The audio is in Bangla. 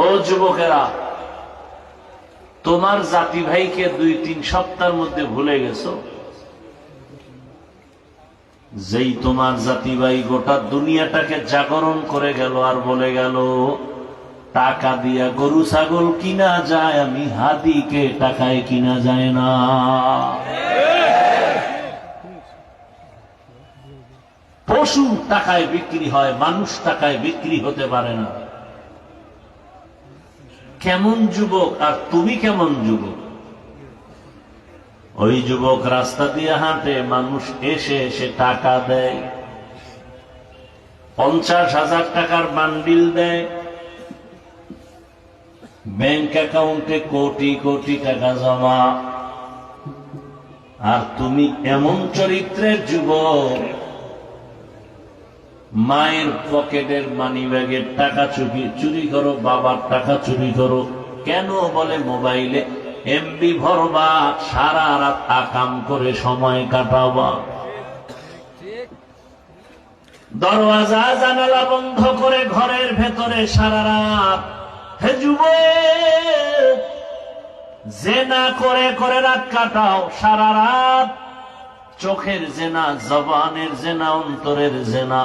ও যুবকেরা, তোমার জাতি ভাইকে 2-3 সপ্তাহের মধ্যে ভুলে গেছো। যেই তোমার জাতি ভাই গোটা দুনিয়াটাকে জাগরণ করে গেল আর বলে গেল, টাকা দিয়া গরু ছাগল কিনা যায়, আমি হাদিকে টাকায় কিনা যায় না। পশু টাকায় বিক্রি হয়, মানুষ টাকায় বিক্রি হতে পারে না। কেমন যুবক আর তুমি কেমন যুবক? ওই যুবক রাস্তা দিয়ে হাঁটে, মানুষ এসে এসে টাকা দেয়, 50,000 টাকার বান্ডিল দেয়, ব্যাংক অ্যাকাউন্টে কোটি কোটি টাকা জমা। আর তুমি এমন চরিত্রের যুবক, মায়ের পকেটের মানি ব্যাগের টাকা চুরি করো, বাবার টাকা চুরি করো। কেন? বলে মোবাইলে এমবি ভরবা, সারা রাত আকাম করে সময় কাটাবা, দরওয়াজা জানালা বন্ধ করে ঘরের ভেতরে সারা রাত। হে যুবক, জেনা করে করে রাত কাটাও সারা রাত। চোখের জেনা, জবানের জেনা, অন্তরের জেনা।